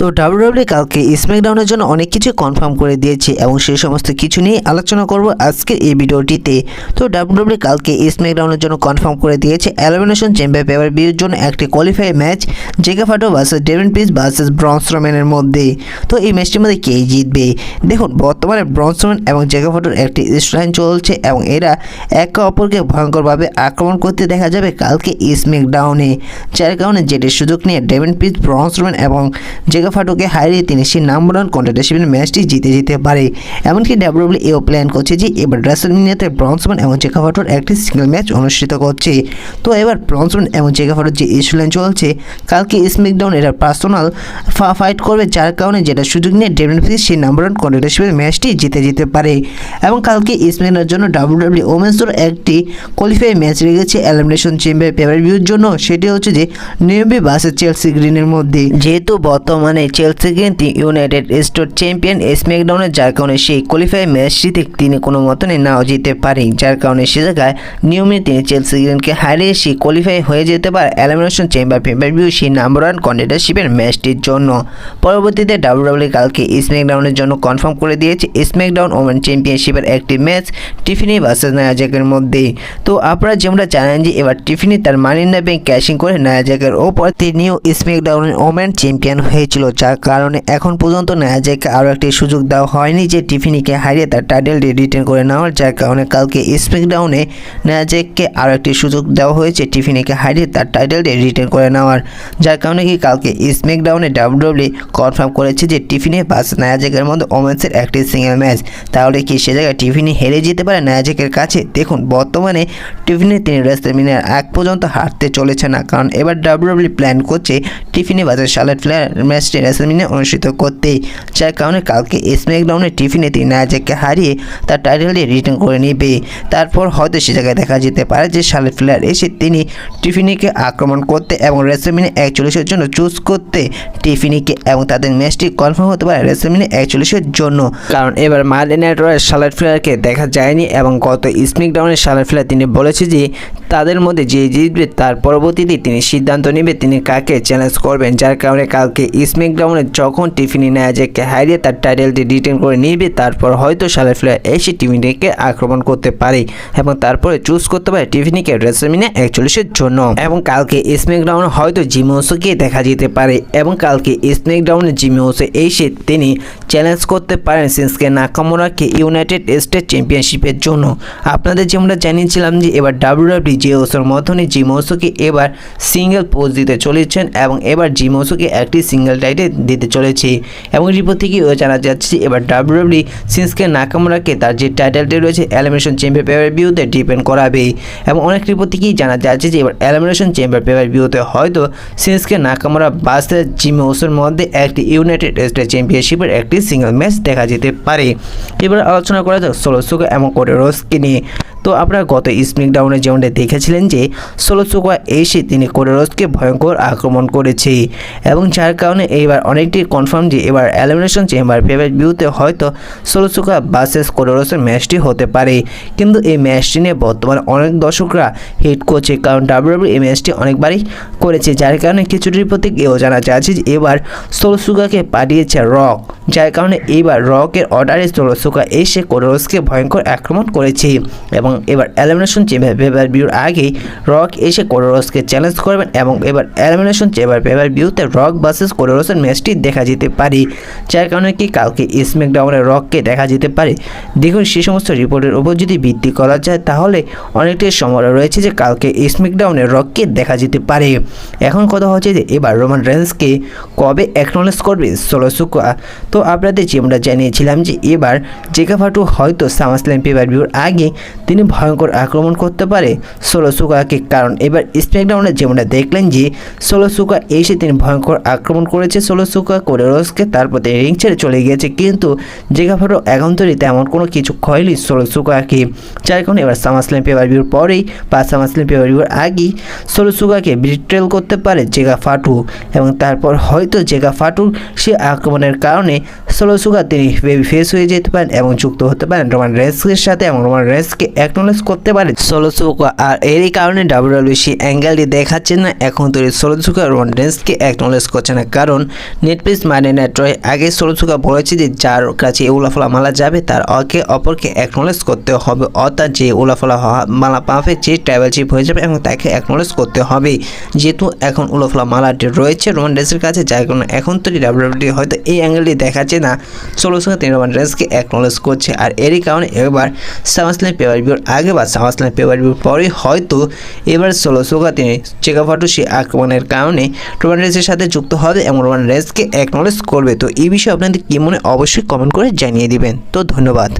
তো ডাব্লিউডাব্লিউ কালকে স্ম্যাকডাউনের জন্য অনেক কিছু কনফার্ম করে দিয়েছে এবং সেই সমস্ত কিছু নিয়ে আলোচনা করব আজকের এই ভিডিওটিতে। তো ডাব্লিউডাব্লিউ কালকে স্ম্যাকডাউনের জন্য কনফার্ম করে দিয়েছে এলিমিনেশন চেম্বার পেপার ভিউর জন্য একটি qualify match Jacob Fatu versus Damian Priest versus Braun স্ট্রোম্যানের মধ্যে। তো এই ম্যাচটির মধ্যে কে জিতবে? দেখুন, বর্তমানে ব্রন স্ট্রোম্যান এবং জেকা ফাটোর একটি স্ট্রাইন চলছে এবং এরা একে অপরকে ভয়ঙ্করভাবে আক্রমণ করতে দেখা যাবে কালকে স্ম্যাকডাউনে, যার কারণে যেটির সুযোগ নিয়ে ডেভিন পিস ব্রন স্ট্রোম্যান এবং জেকা ফাটোকে হারিয়ে তিনি সেই নাম্বার ওয়ান কন্টেন্ডারশিপের ম্যাচটি জিতে যেতে পারে। এমনকি ডাব্লিউডাব্লিউ এও প্ল্যান করছে যে এবার রাসেলমিনিয়াতে ব্রন স্ট্রোম্যান এবং জেকা ফাটোর একটি সিঙ্গেল ম্যাচ অনুষ্ঠিত করছে। তো এবার ব্রন স্ট্রোম্যান এবং জেকা ফাটোর যে স্টোরিলাইন চলছে, কালকে স্ম্যাকডাউন এরা পার্সোনাল ফাইট করবে, যার কারণে যেটা সুযোগ নিয়ে ডেভিন পিস সেই নাম্বার ওয়ান কন্টেন্ডারশিপের ম্যাচটি জিতে যেতে পারে। এবং কালকে স্ম্যাকডাউনের জন্য ডাব্লিউডাব্লিউ ওমেন্সের একটি কোয়ালিফাই ম্যাচ রেখেছে এলিমিনেশন চেম্বার পেপার ভিউর জন্য, সেটি হচ্ছে যে নিউবি ভার্সেস চেলসি গ্রিনের মধ্যে। যেহেতু বর্তমানে Chelsea Green United State champion স্ম্যাকডাউনের, যার কারণে সেই কোয়ালিফাই ম্যাচটিতে তিনি কোনো মতনে নাও জিতে পারে, যার কারণে সে জায়গায় নিয়মে তিনি চেলসি গ্রিনকে হারিয়ে সেই কোয়ালিফাই হয়ে যেতে পারে এলিমিনেশন চেম্বার পেপার ভিউ সেই নাম্বার ওয়ান কন্টেন্ডারশিপের ম্যাচটির জন্য। পরবর্তীতে ডাব্লিউডাব্লিউ কালকে স্ম্যাকডাউনের জন্য কনফার্ম করে দিয়েছে স্ম্যাকডাউন ওমেন চ্যাম্পিয়নশিপের একটি ম্যাচ টিফিনি ভার্সেস নায়া জ্যাকের মধ্যে। তো আপনারা যেমনটা জানেন যে এবার টিফিনি তার মানি ইন দ্য ব্যাংক ক্যাশিং করে নায়া জ্যাকের ওপর তিনিও স্ম্যাকডাউনের ওমেন চ্যাম্পিয়ন হয়েছিল, যার কারণে এখন পর্যন্ত নায়া জ্যাককে আরও একটি সুযোগ দেওয়া হয়নি যে টিফিনিকে হারিয়ে তার টাইটেলটি রিটেন করে নেওয়ার, যার কারণে কালকে স্ম্যাকডাউনে নায়া জ্যাককে আরও একটি সুযোগ দেওয়া হয়েছে টিফিনিকে হারিয়ে তার টাইটেলটি রিটেন করে নেওয়ার, যার কারণে কি কালকে স্ম্যাকডাউনে ডাব্লিউডাব্লিউ কনফার্ম করেছে যে টিফিনি ভার্সেস নায়া জ্যাকের মধ্যে ওমেন্সের একটি সিঙ্গেল ম্যাচ। তাহলে কি সে জায়গায় টিফিনি হেরে যেতে পারে নায়া জ্যাকের কাছে? দেখুন, বর্তমানে টিফিনি তিনি রেসলম্যানিয়ার আগ পর্যন্ত হারতে চলেছে না, কারণ এবার ডাব্লিউডাব্লিউ প্ল্যান করছে টিফিনি ভার্সেস শার্লট ফ্লেয়ার ম্যাচটি রেসলম্যানিয়া অনুষ্ঠিত করতে, যার কারণে কালকে স্ম্যাকডাউনে টিফিনি তিনি নায়া জ্যাককে হারিয়ে তার টাইটেলটি রিটার্ন করে নেবে। তারপর হয়তো সে জায়গায় দেখা যেতে পারে যে শার্লট ফ্লেয়ার এসে তিনি টিফিনিকে আক্রমণ করতে এবং রেসলম্যানিয়া 41-এর জন্য চুজ করতে টিফিনিকে, এবং তাদের ম্যাচটি কনফার্ম হতে পারে রেসলম্যানিয়া 41-এর জন্য, কারণ এবার মানডে নাইট রয়ে শার্লট ফ্লেয়ারকে দেখা যায়নি এবং গত স্ম্যাকডাউনে শার্লট ফ্লেয়ার তিনি বলেছে যে তাদের মধ্যে যে জিতবে তার পরবর্তীতে তিনি সিদ্ধান্ত নেবে তিনি কাকে চ্যালেঞ্জ করবেন, যার কারণে কালকে স্ম্যাকডাউনে যখন টিফিনি নায়া জ্যাককে হারিয়ে তার টাইটেলটি রিটেন করে নিবে, তারপর হয়তো শার্লট ফ্লেয়ার এসে টিফিনিকে আক্রমণ করতে পারে এবং তারপরে চুজ করতে পারে টিফিনিকে রেসলম্যানিয়া 41-এর জন্য। এবং কালকে স্ম্যাকডাউনে হয়তো জিমি উসোকে দেখা যেতে পারে এবং কালকে স্ম্যাকডাউনে জিমি উসো এসে তিনি চ্যালেঞ্জ করতে পারেন শিনসুকে নাকামুরাকে ইউনাইটেড স্টেট চ্যাম্পিয়নশিপের জন্য। আপনাদের যেমনটা জানিয়েছিলাম যে এবার ডাব্লিউডাব্লিউ যে ওসোর মতনই জিমি উসোকে এবার সিঙ্গেল পোস্ট দিতে চলেছেন এবং এবার জিমি উসোকে একটি সিঙ্গেল টাইটেল দিতে চলেছে, এবং রিপোর্ট থেকে জানা যাচ্ছে এবার ডাব্লিউডাব্লিউ শিনসুকে নাকামুরাকে তার যে টাইটেলটি রয়েছে এলিমিনেশন চেম্বার পেপার ভিউতে ডিপেন্ড করাবে, এবং অনেক রিপোর্ট থেকেই জানা যাচ্ছে যে এবার এলিমিনেশন চেম্বার পেপার ভিউতে হয়তো শিনসুকে নাকামুরা ভার্সেস জিমি উসোর মধ্যে একটি ইউনাইটেড স্টেট চ্যাম্পিয়নশিপের একটি সিঙ্গেল ম্যাচ দেখা যেতে পারে। এবার আলোচনা করা যাক সোলো সিকোয়া এবং কোডি রোডসকে নিয়ে। তো আপনারা গত স্ম্যাকডাউনে যেমনটা দেখেছিলেন যে সোলো সিকোয়া এসে তিনি কোডি রোডসকে ভয়ঙ্কর আক্রমণ করেছে, এবং যার কারণে এইবার অনেকটি কনফার্ম যে এবার এলিমিনেশন চেম্বার পেপার ভিউতে হয়তো সোলো সিকোয়া ভার্সেস কোডি রোডসের ম্যাচটি হতে পারে। কিন্তু এই ম্যাচটি নিয়ে বর্তমানে অনেক দর্শকরা হিট করছে, কারণ ডাব্লিউডাব্লিউ এই ম্যাচটি অনেকবারই করেছে, যার কারণে কিছু রিপোর্ট থেকে এও জানা যাচ্ছে যে এবার সোলো সিকোয়াকে পাঠিয়েছে রক, যার কারণে এইবার রকের অর্ডারে সোলো সিকোয়া এসে কোডি রোডসকে ভয়ঙ্কর আক্রমণ করেছে, এবং এবার এলিমিনেশন চেম্বার পেপার ভিউর আগেই রক এসে কোডি রোডসকে চ্যালেঞ্জ করবেন, এবং এবার এলিমিনেশন চেম্বার পেপার ভিউতে রক ভার্সেস কোডি রোডসের ম্যাচটি দেখা যেতে পারে, যার কারণে কি কালকে স্ম্যাকডাউনে রককে দেখা যেতে পারে। দেখুন, সেই সমস্ত রিপোর্টের উপর যদি ভিত্তি করা যায় তাহলে অনেকটাই সম্ভাবনা রয়েছে যে কালকে স্ম্যাকডাউনে রককে দেখা যেতে পারে। এখন কথা হচ্ছে যে এবার রোমান রেন্সকে কবে অ্যাকনলেজ করবে সোলো সিকোয়া। তো আপনাদের যেমনটা জানিয়েছিলাম যে এবার জেকা ফাটো হয়তো সামারস্ল্যাম পেপার ভিউর আগে তিনি ভয়ঙ্কর আক্রমণ করতে পারে সোলো সিকোয়াকে, কারণ এবার স্ম্যাকডাউনে যেমনটা দেখলেন যে সোলো সিকোয়া এসে তিনি ভয়ঙ্কর আক্রমণ করেছে সোলো সিকোয়া কোডি রোডসকে, তারপর তিনি রিং ছেড়ে চলে গিয়েছে, কিন্তু জেকা ফাটো এখন তৈরি তেমন কোনো কিছু খয়নি সোলো সিকোয়াকে, যার কারণে এবার সামারস্ল্যাম পেপার ভিউর পরেই বা সামারস্ল্যাম পেপার ভিউর আগেই সোলো সিকোয়াকে বিট্রেল করতে পারে জেকা ফাটো, এবং তারপর হয়তো জেকা ফাটুর সে আক্রমণের কারণে সোলো সিকোয়া তিনি বেবি ফেস হয়ে যেতে পারেন এবং যুক্ত হতে পারেন রোমান রেন্সের সাথে, এবং রোমান রেন্সকে অ্যাকনলেজ করতে পারে সোলো সিকোয়া। আর এরই কারণে ডাব্লিউডাব্লিউ সেই অ্যাঙ্গেলটি দেখাচ্ছে না, এখন তৈরি সোলো সিকোয়া রোমান রেন্সকে অ্যাকনলেজ করছে না, কারণ নেটফ্লিক্স মানে নেট্রয় আগে সোলোসোকা বলেছে যে যার কাছে উলাফলা মালা যাবে তার অপরকে অ্যাকনোলেজ করতে হবে, অর্থাৎ যে উলাফলা মালা পাবে যে ট্রাইবাল চিফ হয়ে যাবে এবং তাকে অ্যাকনোলেজ করতে হবে। যেহেতু এখন উলাফলা মালাটি রয়েছে রোমান রেন্সের কাছে, যার কারণে এখন তো ডাব্লিউডাব্লিউই হয়তো এই অ্যাঙ্গেলটি দেখাচ্ছে না সোলোসোকা তিনি রোমান রেন্সকে অ্যাকনোলেজ করছে। আর এরই কারণে এবার সামারস্ল্যাম পেপার ভিউর আগে বা সামারস্ল্যাম পেপার ভিউর পরে হয়তো এবার সোলোসোকা তিনি চেকা ফাটুসি আক্রমণের কারণে রোমান রেন্সের সাথে যুক্ত হবে এবং রোমান রেন্সকে অ্যাকনোলেজ করবে। তো এই বিষয়ে আপনাদের কী মনে অবশ্যই কমেন্ট করে জানিয়ে দিবেন। তো ধন্যবাদ।